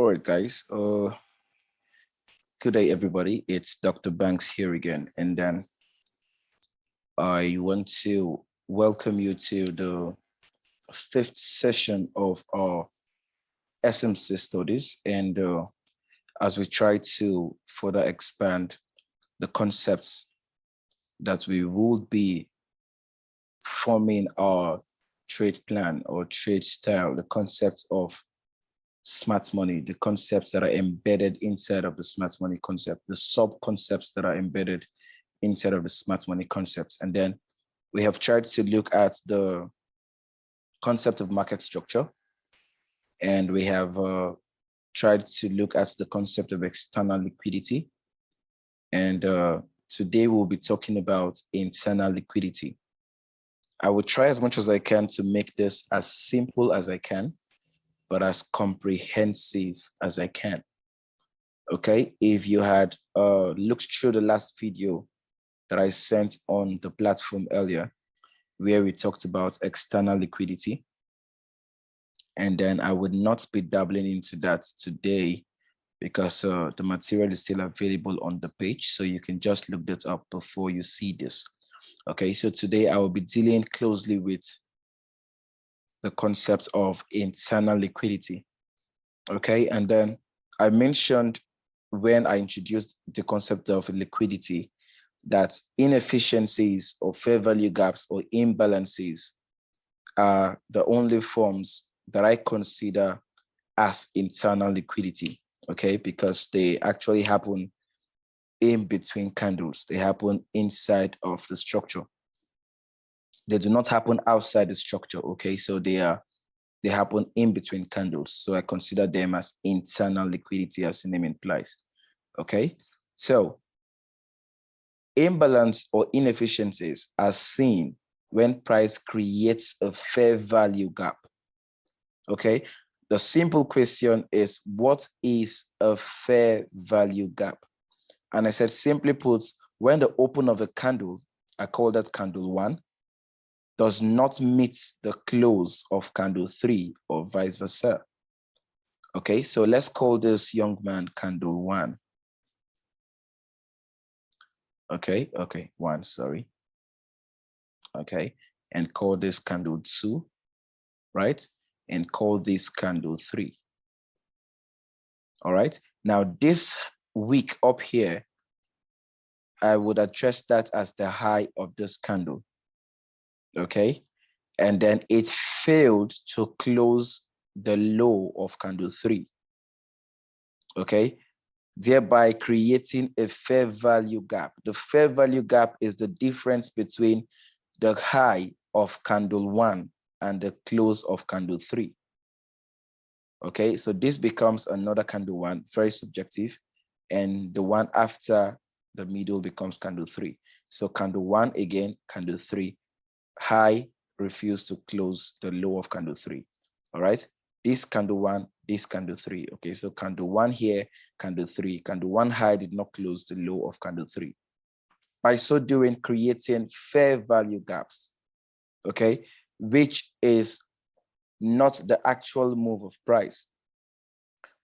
All right, guys. Good day, everybody. It's Dr. Banks here again, and then I want to welcome you to the fifth session of our SMC studies, and as we try to further expand the concepts that we will be forming our trade plan or trade style, the concept of smart money, the concepts that are embedded inside of the smart money concept, the sub concepts that are embedded inside of the smart money concepts. And then we have tried to look at the concept of market structure, and we have tried to look at the concept of external liquidity. And today we'll be talking about internal liquidity. I will try as much as I can to make this as simple as I can, but as comprehensive as I can. Okay, if you had looked through the last video that I sent on the platform earlier, where we talked about external liquidity, and then I would not be dabbling into that today because the material is still available on the page, so you can just look that up before you see this. Okay, so today I will be dealing closely with the concept of internal liquidity. Okay, and then I mentioned when I introduced the concept of liquidity that inefficiencies or fair value gaps or imbalances are the only forms that I consider as internal liquidity, okay, because they actually happen in between candles. They happen inside of the structure. They do not happen outside the structure, okay? So they happen in between candles. So I consider them as internal liquidity, as the name implies, okay? So imbalance or inefficiencies are seen when price creates a fair value gap, okay? The simple question is, what is a fair value gap? And I said, simply put, when the open of a candle, I call that candle 1, does not meet the close of candle 3 or vice versa. Okay, so let's call this young man candle 1. Okay, 1, sorry. Okay, and call this candle 2, right? And call this candle 3. All right, now this wick up here, I would address that as the high of this candle. Okay, and then it failed to close the low of candle 3. Okay, thereby creating a fair value gap. The fair value gap is the difference between the high of candle 1 and the close of candle 3. Okay, so this becomes another candle 1, very subjective, and the one after the middle becomes candle 3. So candle 1 again, candle 3, high refused to close the low of candle 3. All right, this candle 1, this candle 3. Okay, so candle 1 here, candle 3, candle 1 high did not close the low of candle 3. By so doing, creating fair value gaps, okay, which is not the actual move of price.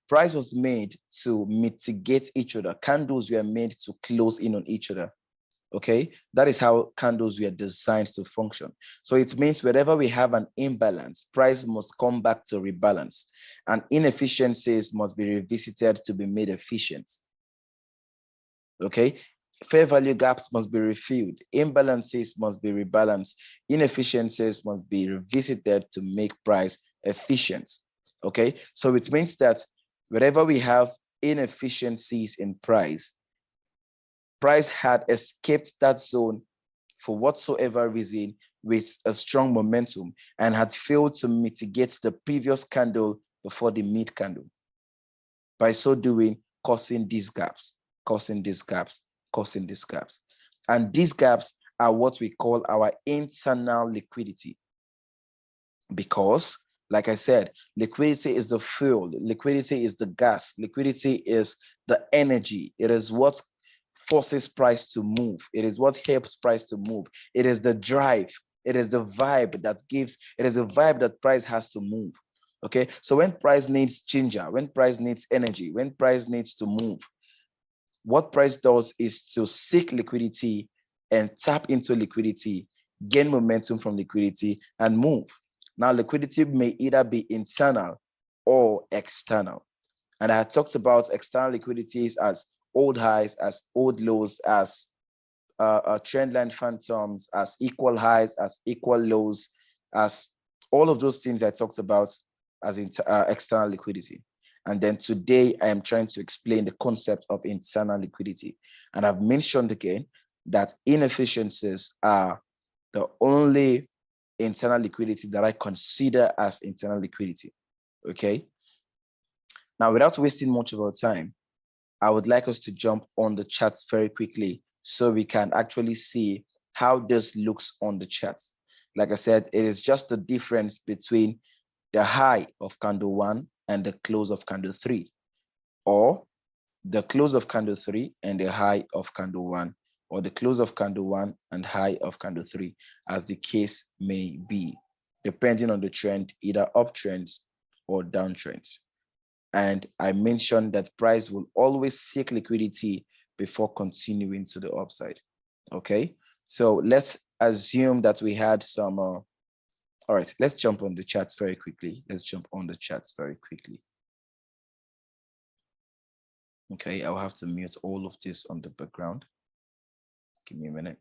Price was made to mitigate each other. Candles were made to close in on each other. Okay, that is how candles were designed to function. So it means wherever we have an imbalance, price must come back to rebalance, and inefficiencies must be revisited to be made efficient. Okay, fair value gaps must be refilled, imbalances must be rebalanced, inefficiencies must be revisited to make price efficient. Okay, so it means that wherever we have inefficiencies in price, price had escaped that zone for whatsoever reason with a strong momentum and had failed to mitigate the previous candle before the mid candle. By so doing, causing these gaps, causing these gaps, causing these gaps. And these gaps are what we call our internal liquidity. Because, like I said, liquidity is the fuel, liquidity is the gas, liquidity is the energy. It is what forces price to move. It is what helps price to move. It is the drive. It is the vibe that gives, it is the vibe that price has to move. Okay, so when price needs ginger, when price needs energy, when price needs to move, what price does is to seek liquidity and tap into liquidity, gain momentum from liquidity and move. Now, liquidity may either be internal or external. And I talked about external liquidities as old highs, as old lows, as trend line phantoms, as equal highs, as equal lows, as all of those things I talked about as external liquidity. And then today I am trying to explain the concept of internal liquidity. And I've mentioned again that inefficiencies are the only internal liquidity that I consider as internal liquidity. Okay. Now, without wasting much of our time, I would like us to jump on the charts very quickly so we can actually see how this looks on the charts. Like I said, it is just the difference between the high of candle 1 and the close of candle 3, or the close of candle 3 and the high of candle 1, or the close of candle 1 and high of candle 3, as the case may be, depending on the trend, either uptrends or downtrends. And I mentioned that price will always seek liquidity before continuing to the upside. Okay, so let's assume that we had some, all right, let's jump on the charts very quickly. Let's jump on the charts very quickly. Okay, I'll have to mute all of this on the background. Give me a minute.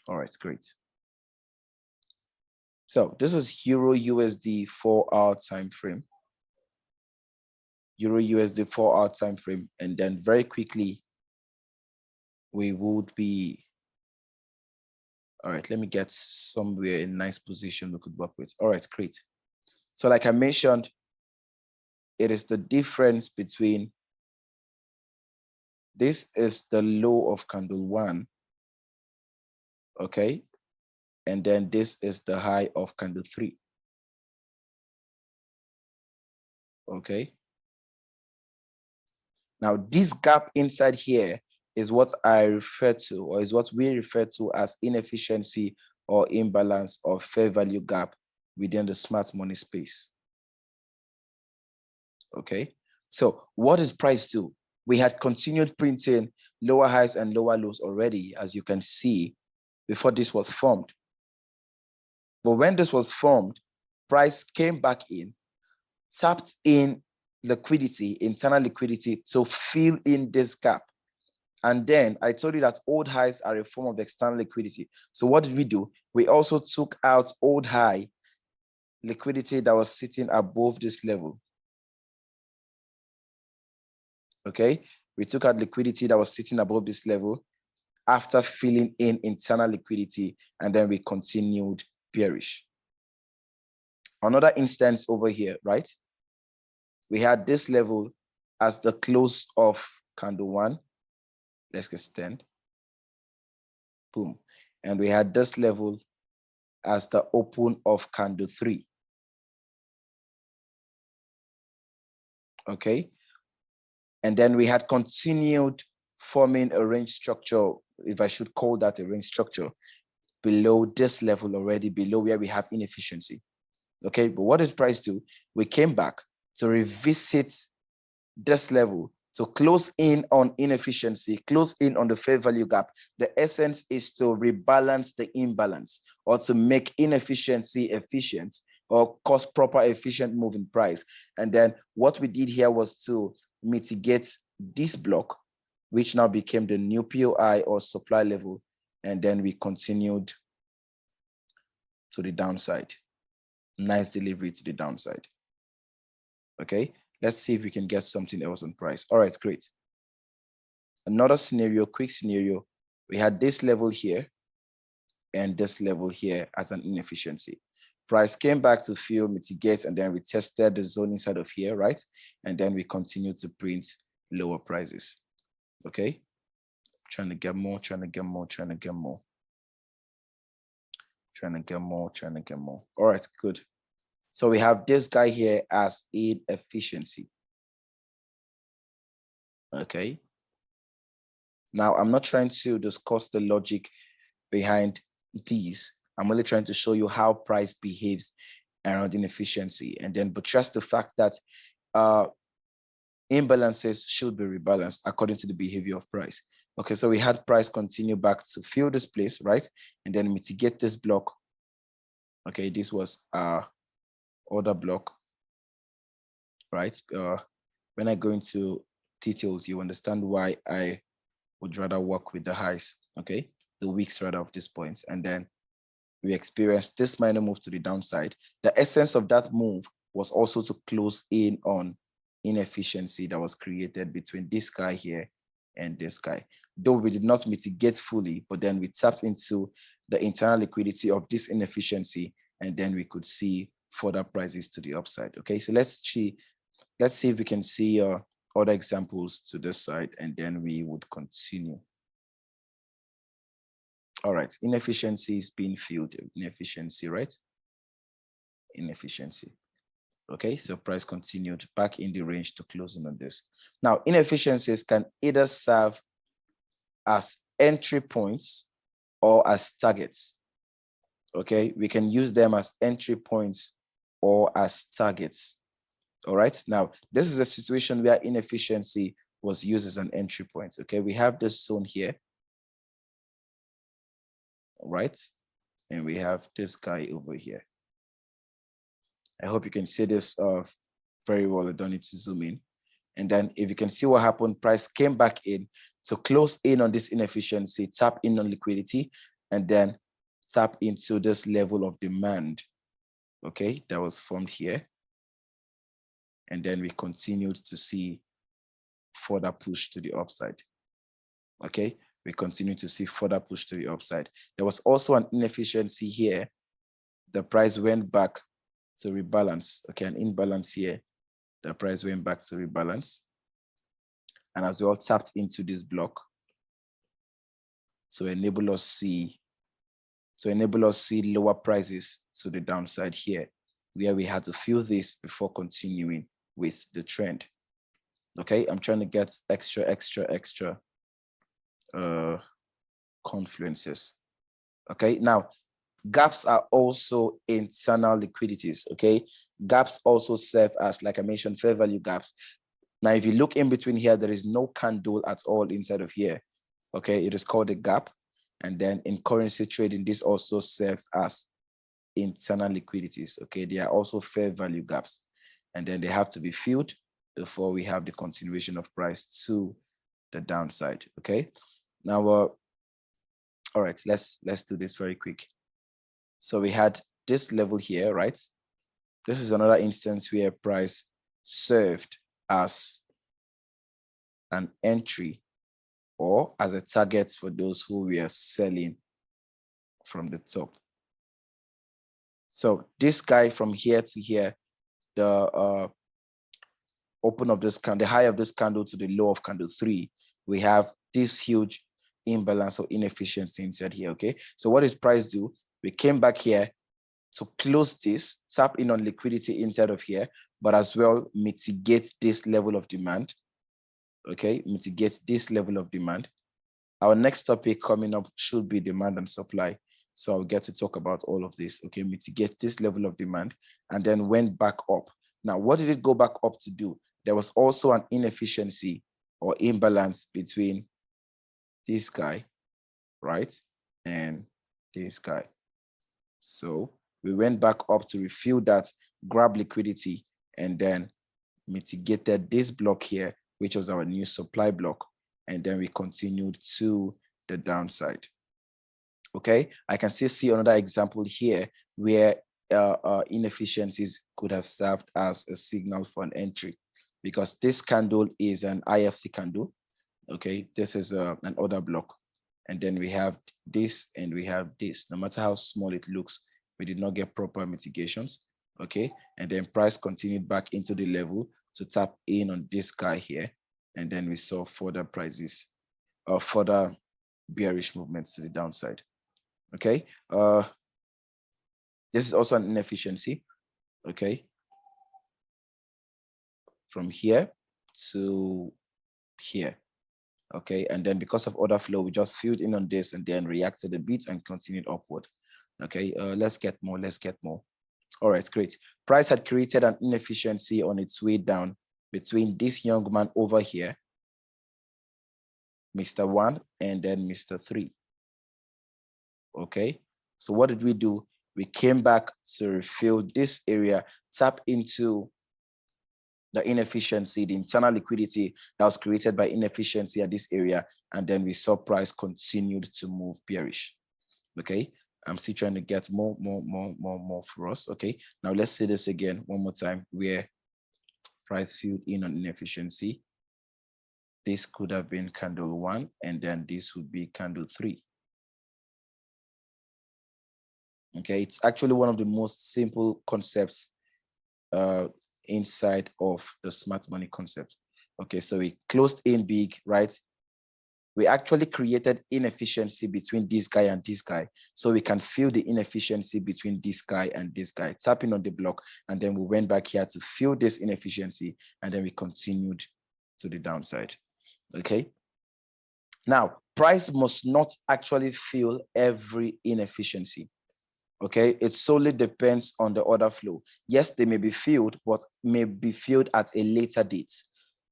All right, great. So this is Euro USD 4-hour time frame. Euro USD 4-hour time frame, and then very quickly we would be, all right, let me get somewhere in nice position we could work with. All right, great. So like I mentioned, it is the difference between, this is the low of candle 1, okay, and then this is the high of candle 3, okay. Now this gap inside here is what I refer to, or is what we refer to as inefficiency or imbalance or fair value gap within the smart money space. Okay, so what does price do? We had continued printing lower highs and lower lows already, as you can see, before this was formed. But when this was formed, price came back in, tapped in liquidity, internal liquidity, to fill in this gap. And then I told you that old highs are a form of external liquidity. So what did we do? We also took out old high liquidity that was sitting above this level. Okay, we took out liquidity that was sitting above this level after filling in internal liquidity, and then we continued bearish. Another instance over here, right? We had this level as the close of candle 1. Let's extend. Boom. And we had this level as the open of candle 3. Okay. And then we had continued forming a range structure, if I should call that a range structure, below this level already, below where we have inefficiency. Okay, but what did price do? We came back to revisit this level, to close in on inefficiency, close in on the fair value gap. The essence is to rebalance the imbalance, or to make inefficiency efficient, or cause proper efficient move in price. And then what we did here was to mitigate this block, which now became the new POI or supply level. And then we continued to the downside. Nice delivery to the downside. Okay, let's see if we can get something else on price. All right, great. Another scenario, quick scenario. We had this level here and this level here as an inefficiency. Price came back to fill, mitigate, and then we tested the zone inside of here, right? And then we continued to print lower prices. Okay, trying to get more, trying to get more, trying to get more, trying to get more, trying to get more. All right, good. So we have this guy here as inefficiency. Okay. Now, I'm not trying to discuss the logic behind these, I'm only trying to show you how price behaves around inefficiency, and then buttress the fact that imbalances should be rebalanced according to the behavior of price. Okay, so we had price continue back to fill this place, right? And then mitigate this block. Okay, this was our order block, right? When I go into details, you understand why I would rather work with the highs, okay? The wicks rather of these points. And then we experienced this minor move to the downside. The essence of that move was also to close in on inefficiency that was created between this guy here and this guy. Though we did not mitigate fully, but then we tapped into the internal liquidity of this inefficiency, and then we could see further prices to the upside. Okay, so let's see if we can see other examples to this side, and then we would continue. All right, inefficiency is being filled. Inefficiency, right? Inefficiency. Okay, so price continued back in the range to closing on this. Now, inefficiencies can either serve as entry points or as targets. Okay, we can use them as entry points or as targets. All right, now this is a situation where inefficiency was used as an entry point. Okay, we have this zone here, right? And we have this guy over here. I hope you can see this very well. I don't need to zoom in. And then if you can see what happened, price came back in to close in on this inefficiency, tap in on liquidity, and then tap into this level of demand, okay, that was formed here. And then we continued to see further push to the upside. Okay, we continue to see further push to the upside. There was also an inefficiency here. The price went back to rebalance. Okay, an imbalance here. The price went back to rebalance. And as well tapped into this block to enable us see lower prices to the downside here, where we had to fill this before continuing with the trend. Okay, I'm trying to get extra confluences. Okay, now gaps are also internal liquidities. Okay, gaps also serve as, like I mentioned, fair value gaps. Now, if you look in between here, there is no candle at all inside of here. Okay, it is called a gap. And then in currency trading, this also serves as internal liquidities. Okay, they are also fair value gaps, and then they have to be filled before we have the continuation of price to the downside. Okay, now all right, let's do this very quick. So we had this level here, right? This is another instance where price served as an entry or as a target for those who were selling from the top. So this guy from here to here, the open of this candle, the high of this candle to the low of candle 3, we have this huge imbalance or inefficiency inside here. Okay, so what did price do? We came back here to close this, tap in on liquidity inside of here, but as well mitigate this level of demand. Okay, mitigate this level of demand. Our next topic coming up should be demand and supply. So I'll get to talk about all of this. Okay, mitigate this level of demand, and then went back up. Now, what did it go back up to do? There was also an inefficiency or imbalance between this guy, right, and this guy. So we went back up to refill that, grab liquidity, and then mitigated this block here, which was our new supply block. And then we continued to the downside. Okay, I can still see another example here where inefficiencies could have served as a signal for an entry, because this candle is an IFC candle. Okay, this is an order block, and then we have this and we have this. No matter how small it looks, we did not get proper mitigations. Okay, and then price continued back into the level to tap in on this guy here, and then we saw further prices or further bearish movements to the downside. Okay, this is also an inefficiency. Okay, from here to here. Okay, and then because of order flow, we just filled in on this and then reacted a bit and continued upward. Okay, let's get more. All right, great. Price had created an inefficiency on its way down between this young man over here, Mr. 1, and then Mr. 3. Okay, so what did we do? We came back to refill this area, tap into the inefficiency, the internal liquidity that was created by inefficiency at this area, and then we saw price continued to move bearish. Okay, I'm still trying to get more for us. Okay, now let's see this again one more time, where price filled in on inefficiency. This could have been candle 1, and then this would be candle 3. Okay, it's actually one of the most simple concepts inside of the smart money concept. Okay, so we closed in big, right? We actually created inefficiency between this guy and this guy, so we can feel the inefficiency between this guy and this guy, tapping on the block, and then we went back here to feel this inefficiency, and then we continued to the downside. Okay, now price must not actually fill every inefficiency. Okay, it solely depends on the order flow. Yes, they may be filled, but may be filled at a later date.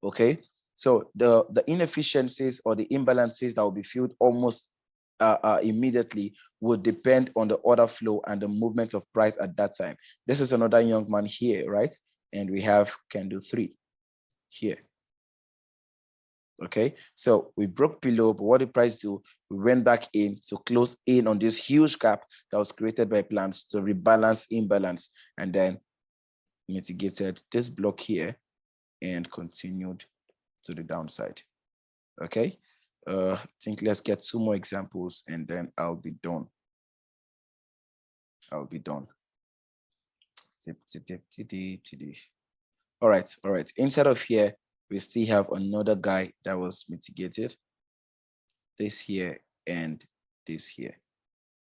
Okay, so the inefficiencies or the imbalances that will be filled almost immediately would depend on the order flow and the movement of price at that time. This is another young man here, right? And we have candle 3 here. Okay, so we broke below, but what did price do? We went back in to close in on this huge gap that was created by plans to rebalance imbalance, and then mitigated this block here and continued to the downside. Okay, I think let's get 2 more examples and then I'll be done. All right. Inside of here, we still have another guy that was mitigated. This here and this here.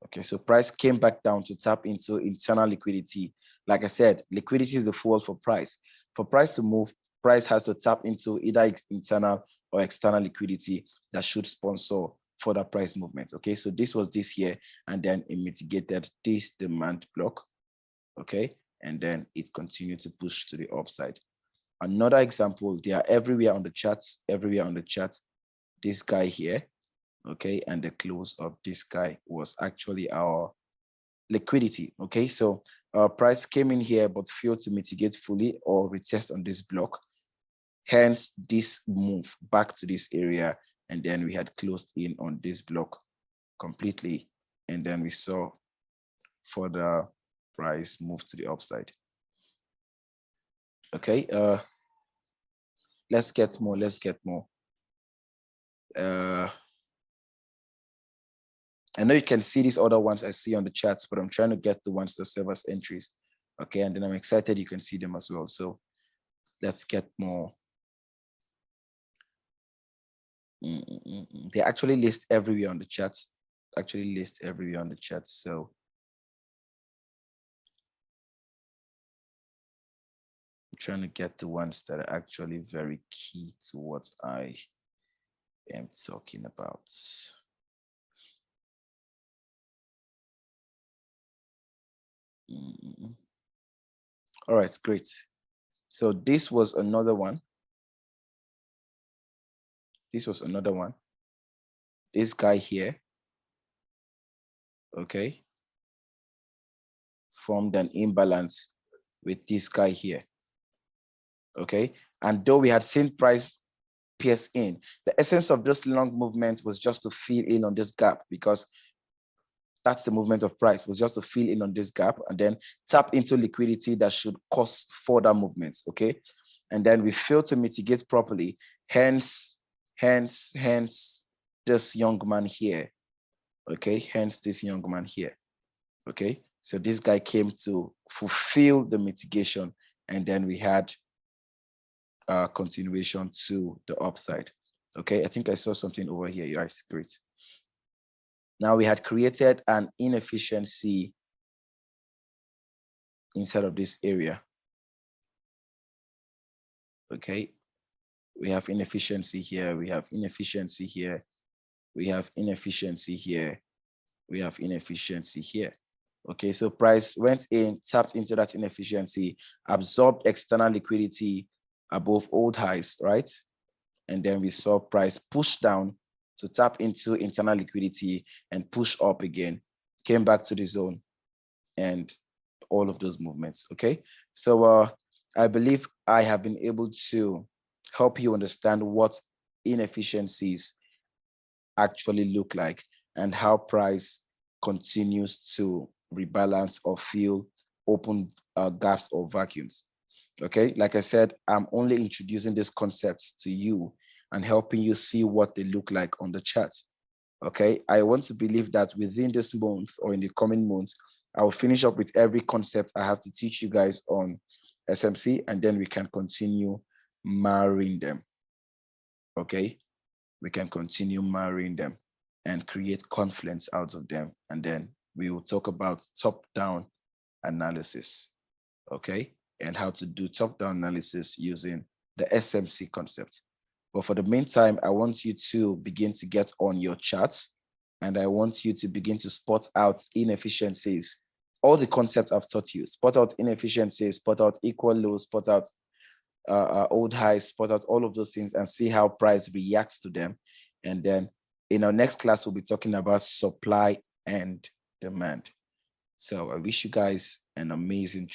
Okay, so price came back down to tap into internal liquidity. Like I said, liquidity is the fuel for price. For price to move, price has to tap into either internal or external liquidity that should sponsor further price movement. Okay, so this was this here, and then it mitigated this demand block. Okay, and then it continued to push to the upside. Another example, they are everywhere on the charts, This guy here, okay, and the close of this guy was actually our liquidity. Okay, so our price came in here but failed to mitigate fully or retest on this block, hence this move back to this area, and then we had closed in on this block completely, and then we saw further price move to the upside. Okay, let's get more. I know you can see these other ones I see on the charts, but I'm trying to get the ones that serve as entries. Okay, and then I'm excited you can see them as well. So let's get more. They actually list everywhere on the charts. So I'm trying to get the ones that are actually very key to what I am talking about. All right, great. So this was another one. This guy here, okay, formed an imbalance with this guy here, okay? And though we had seen price pierce in, the essence of this long movement was just to fill in on this gap, because that's the movement of price, was just to fill in on this gap and then tap into liquidity that should cause further movements, okay? And then we failed to mitigate properly, hence this young man here, okay? Hence this young man here, okay? So this guy came to fulfill the mitigation, and then we had continuation to the upside. Okay, I think I saw something over here. Yes, great. Now we had created an inefficiency inside of this area. Okay, we have inefficiency here, we have inefficiency here, we have inefficiency here, we have inefficiency here. Okay, so price went in, tapped into that inefficiency, absorbed external liquidity above old highs, right? And then we saw price push down to tap into internal liquidity and push up again, came back to the zone, and all of those movements. Okay, so I believe I have been able to help you understand what inefficiencies actually look like and how price continues to rebalance or fill open gaps or vacuums. Okay, like I said, I'm only introducing these concepts to you and helping you see what they look like on the charts. Okay, I want to believe that within this month or in the coming months, I will finish up with every concept I have to teach you guys on SMC, and then we can continue marrying them. Okay, we can continue marrying them and create confluence out of them. And then we will talk about top-down analysis, okay, and how to do top-down analysis using the SMC concept. But for the meantime, I want you to begin to get on your charts, and I want you to begin to spot out inefficiencies. All the concepts I've taught you, spot out inefficiencies, spot out equal lows, spot out old highs, spot out all of those things and see how price reacts to them. And then in our next class, we'll be talking about supply and demand. So I wish you guys an amazing